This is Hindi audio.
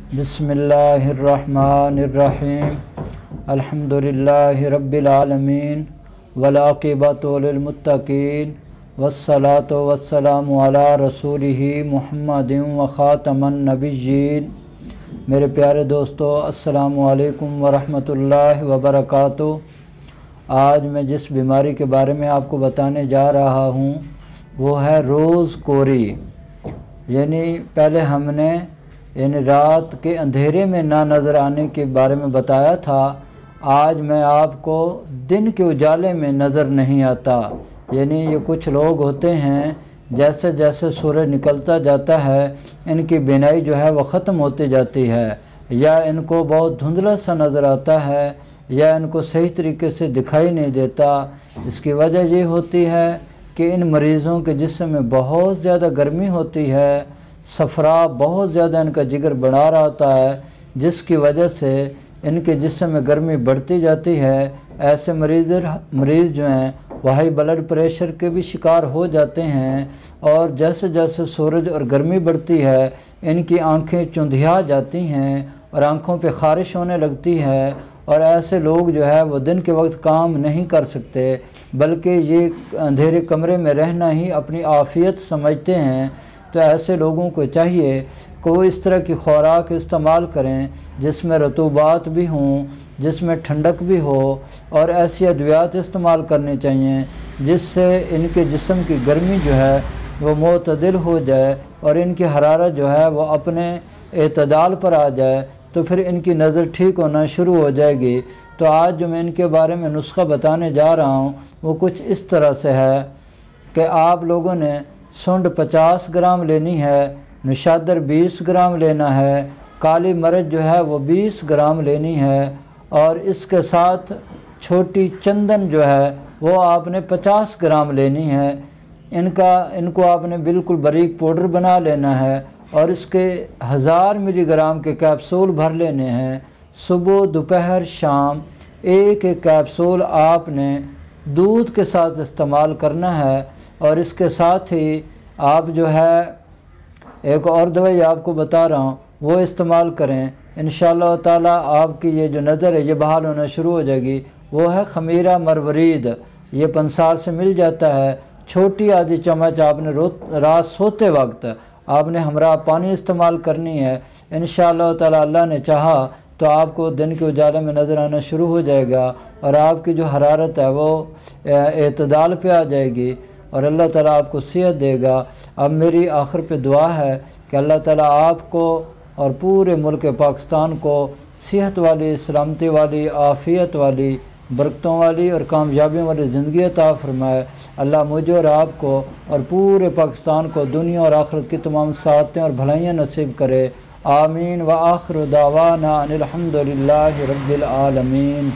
बिस्मिल्लाहिर्रहमानिर्रहीम अल्हम्दुलिल्लाहि रब्बिल आलमीन वलाक़िबतु लिल्मुत्तक़ीन वस्सलातु वस्सलामु अला रसूलिही मुहम्मदिन व ख़ातमन नबिय्यीन। मेरे प्यारे दोस्तों, अस्सलामु अलैकुम व रहमतुल्लाहि व बरकातुहू। आज मैं जिस बीमारी के बारे में आपको बताने जा रहा हूँ वो है रोज़ कोरी। यानी पहले हमने रात के अंधेरे में ना नज़र आने के बारे में बताया था। आज मैं आपको दिन के उजाले में नज़र नहीं आता। यानी ये कुछ लोग होते हैं, जैसे जैसे सूरज निकलता जाता है इनकी बीनाई जो है वो ख़त्म होती जाती है, या इनको बहुत धुंधला सा नज़र आता है, या इनको सही तरीके से दिखाई नहीं देता। इसकी वजह ये होती है कि इन मरीज़ों के जिस्म में बहुत ज़्यादा गर्मी होती है, सफ़रा बहुत ज़्यादा इनका जिगर बढ़ा रहा होता है, जिसकी वजह से इनके जिस्म में गर्मी बढ़ती जाती है। ऐसे मरीज़ जो हैं वह हाई ब्लड प्रेशर के भी शिकार हो जाते हैं, और जैसे जैसे सूरज और गर्मी बढ़ती है इनकी आंखें चुंधिया जाती हैं और आंखों पे ख़ारिश होने लगती है, और ऐसे लोग जो है वो दिन के वक्त काम नहीं कर सकते, बल्कि ये अंधेरे कमरे में रहना ही अपनी आफ़ियत समझते हैं। तो ऐसे लोगों को चाहिए कि वो इस तरह की खुराक इस्तेमाल करें जिसमें रतूबात भी हों, जिसमें ठंडक भी हो, और ऐसी अद्वियात इस्तेमाल करनी चाहिए जिससे इनके जिस्म की गर्मी जो है वो मोतदिल हो जाए और इनकी हरारत जो है वो अपने एतदाल पर आ जाए, तो फिर इनकी नज़र ठीक होना शुरू हो जाएगी। तो आज जो मैं इनके बारे में नुस्खा बताने जा रहा हूँ वो कुछ इस तरह से है कि आप लोगों ने सुंड 50 ग्राम लेनी है, निशादर 20 ग्राम लेना है, काली मिर्च जो है वो 20 ग्राम लेनी है, और इसके साथ छोटी चंदन जो है वो आपने 50 ग्राम लेनी है। इनको आपने बिल्कुल बारीक पाउडर बना लेना है, और इसके 1000 मिलीग्राम के कैप्सूल भर लेने हैं। सुबह दोपहर शाम एक एक कैप्सूल आपने दूध के साथ इस्तेमाल करना है। और इसके साथ ही आप जो है एक और दवाई आपको बता रहा हूँ वो इस्तेमाल करें। इंशाअल्लाह ताला आपकी ये जो नज़र है ये बहाल होना शुरू हो जाएगी। वो है खमीरा मरवरीद, ये पंसार से मिल जाता है। छोटी आधी चम्मच आपने रात सोते वक्त आपने हमरा पानी इस्तेमाल करनी है। इंशाअल्लाह ताला अल्लाह ने चाहा तो आपको दिन के उजाले में नज़र आना शुरू हो जाएगा, और आपकी जो हरारत है वो एतदाल पे आ जाएगी, और अल्लाह ताला आपको सेहत देगा। अब मेरी आखिर पे दुआ है कि अल्लाह ताला आपको और पूरे मुल्क पाकिस्तान को सेहत वाली, सलामती वाली, आफ़ियत वाली, बरकतों वाली और कामयाबियों वाली ज़िंदगी अता फ़रमाए। अल्लाह मुझे और आपको और पूरे पाकिस्तान को दुनिया और आखिरत की तमाम साअतें और भलाइयाँ नसीब करे। आमीन व आखिर दावाना अनिल हम्दुलिल्लाहि रब्बिल आलमीन।